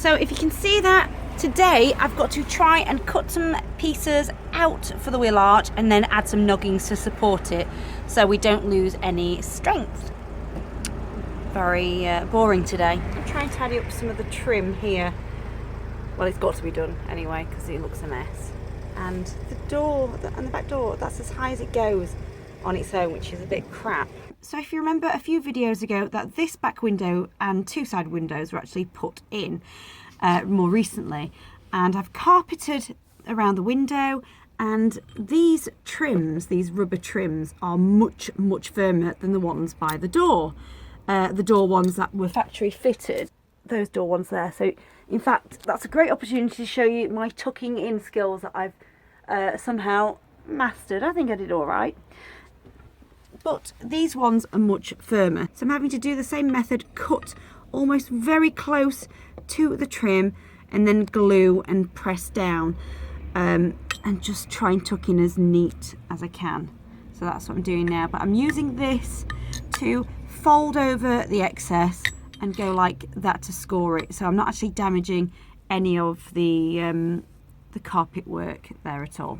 So if you can see that, today I've got to try and cut some pieces out for the wheel arch and then add some noggings to support it so we don't lose any strength. Very boring today. I'm trying to tidy up some of the trim here. Well, it's got to be done anyway because it looks a mess. And the door, and the back door, that's as high as it goes on its own, which is a bit crap. So if you remember a few videos ago that this back window and two side windows were actually put in more recently, and I've carpeted around the window, and these trims, these rubber trims, are much firmer than the ones by the door ones that were factory fitted, those door ones there. So in fact, that's a great opportunity to show you my tucking in skills that I've somehow mastered. I think I did all right. But these ones are much firmer. So I'm having to do the same method, cut almost very close to the trim and then glue and press down and just try and tuck in as neat as I can. So that's what I'm doing now. But I'm using this to fold over the excess and go like that to score it. So I'm not actually damaging any of the carpet work there at all.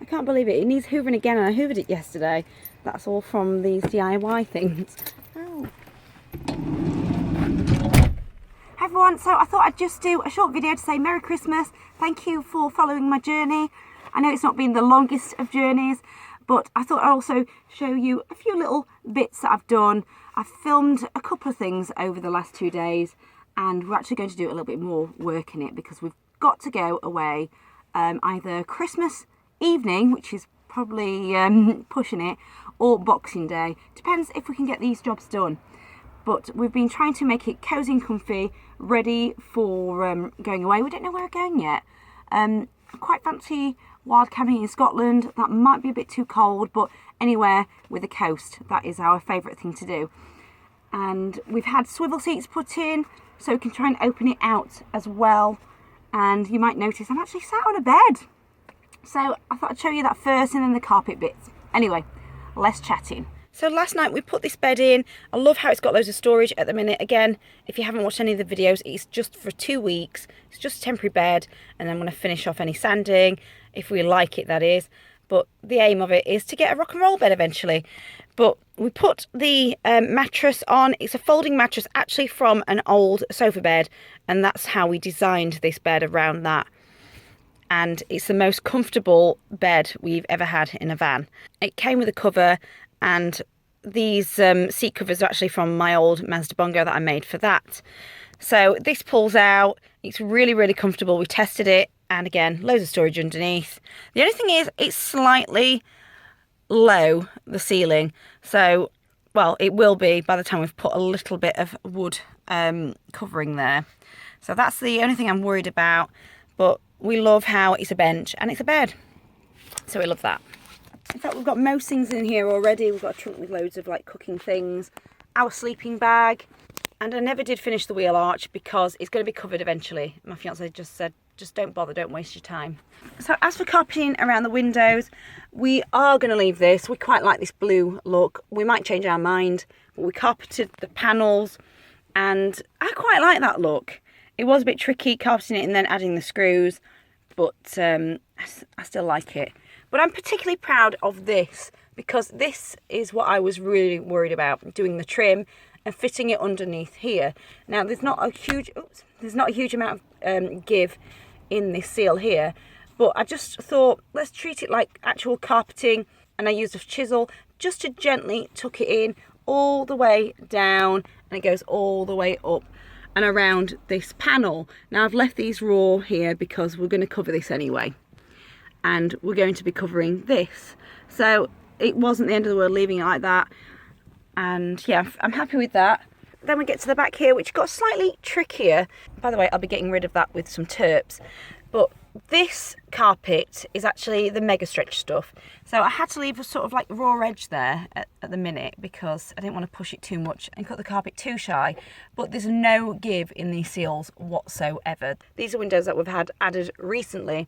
I can't believe it. It needs hoovering again, and I hoovered it yesterday. That's all from these DIY things. Oh. Hi everyone, so I thought I'd just do a short video to say Merry Christmas. Thank you for following my journey. I know it's not been the longest of journeys, but I thought I'd also show you a few little bits that I've done. I've filmed a couple of things over the last 2 days, and we're actually going to do a little bit more work in it because we've got to go away either Christmas evening, which is probably pushing it, or Boxing Day. Depends if we can get these jobs done. But we've been trying to make it cosy and comfy, ready for going away. We don't know where we're going yet. I quite fancy wild camping in Scotland. That might be a bit too cold, but anywhere with a coast, that is our favourite thing to do. And we've had swivel seats put in, so we can try and open it out as well. And you might notice I'm actually sat on a bed. So I thought I'd show you that first and then the carpet bits. Anyway, less chatting. So last night we put this bed in. I love how it's got loads of storage at the minute. Again, if you haven't watched any of the videos, it's just for 2 weeks. It's just a temporary bed, and I'm going to finish off any sanding, if we like it, that is. But the aim of it is to get a rock and roll bed eventually. But we put the mattress on. It's a folding mattress actually from an old sofa bed, and that's how we designed this bed around that. And it's the most comfortable bed we've ever had in a van. It came with a cover, and these seat covers are actually from my old Mazda Bongo that I made for that. So this pulls out. It's really comfortable. We tested it, and again, loads of storage underneath. The only thing is it's slightly low, the ceiling. So, well, it will be by the time we've put a little bit of wood covering there. So that's the only thing I'm worried about. But we love how it's a bench and it's a bed. So we love that. In fact, we've got most things in here already. We've got a trunk with loads of like cooking things, our sleeping bag, and I never did finish the wheel arch because it's going to be covered eventually. My fiance just said, just don't bother, don't waste your time. So as for carpeting around the windows, we are going to leave this. We quite like this blue look. We might change our mind, but we carpeted the panels, and I quite like that look. It was a bit tricky carpeting it and then adding the screws, but I still like it. But I'm particularly proud of this because this is what I was really worried about, doing the trim and fitting it underneath here. Now there's not a huge amount of give in this seal here, but I just thought let's treat it like actual carpeting, and I used a chisel just to gently tuck it in all the way down, and it goes all the way up and around this panel. Now I've left these raw here because we're going to cover this anyway, and we're going to be covering this, so it wasn't the end of the world leaving it like that. And yeah, I'm happy with that. Then we get to the back here, which got slightly trickier. By the way, I'll be getting rid of that with some terps, but this carpet is actually the mega stretch stuff, so I had to leave a sort of like raw edge there at the minute because I didn't want to push it too much and cut the carpet too shy. But there's no give in these seals whatsoever. These are windows that we've had added recently,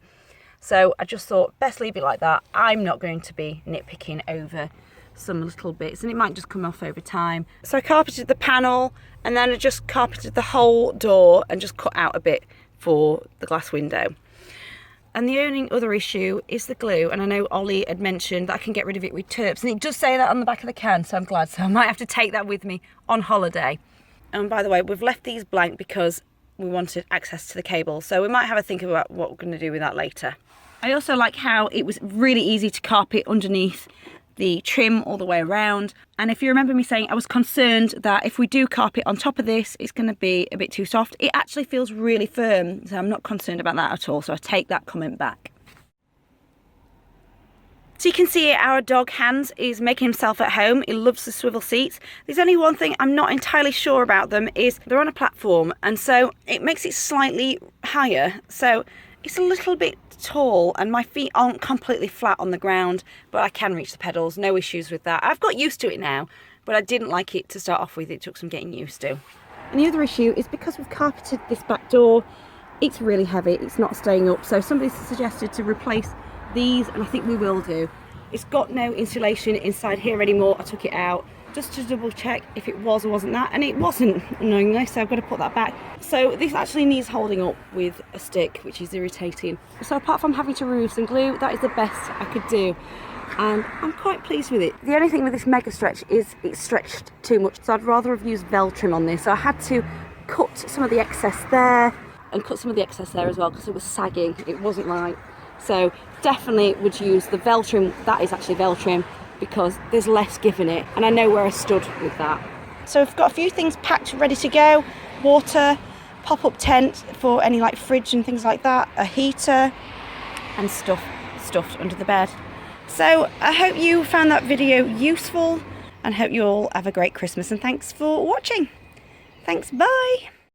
So I just thought, best leave it like that. I'm not going to be nitpicking over some little bits, and it might just come off over time. So I carpeted the panel, and then I just carpeted the whole door and just cut out a bit for the glass window. And the only other issue is the glue, and I know Ollie had mentioned that I can get rid of it with terps, and it does say that on the back of the can, so I'm glad. So I might have to take that with me on holiday. And by the way, we've left these blank because we wanted access to the cable, so we might have a think about what we're going to do with that later. I also like how it was really easy to carpet underneath the trim all the way around. And if you remember me saying I was concerned that if we do carpet on top of this, it's going to be a bit too soft, it actually feels really firm, so I'm not concerned about that at all, so I take that comment back. So you can see our dog Hans is making himself at home. He loves the swivel seats. There's only one thing I'm not entirely sure about them, is they're on a platform, and so it makes it slightly higher, so it's a little bit tall, and my feet aren't completely flat on the ground, but I can reach the pedals, no issues with that. I've got used to it now, but I didn't like it to start off with. It took some getting used to. And the other issue is because we've carpeted this back door, it's really heavy, it's not staying up, so somebody suggested to replace these, and I think we will do. It's got no insulation inside here anymore. I took it out just to double check if it was or wasn't that, and it wasn't, annoyingly, so I've got to put that back. So this actually needs holding up with a stick, which is irritating. So apart from having to remove some glue, that is the best I could do, and I'm quite pleased with it. The only thing with this mega stretch is it's stretched too much, so I'd rather have used vel trim on this. So I had to cut some of the excess there and cut some of the excess there as well, because it was sagging, it wasn't right. So definitely would use the vel trim. That is actually vel trim, because there's less give in it, and I know where I stood with that. So I've got a few things packed ready to go: water, pop-up tent for any like fridge and things like that, a heater, and stuff stuffed under the bed. So I hope you found that video useful, and hope you all have a great Christmas, and thanks for watching. Thanks, bye.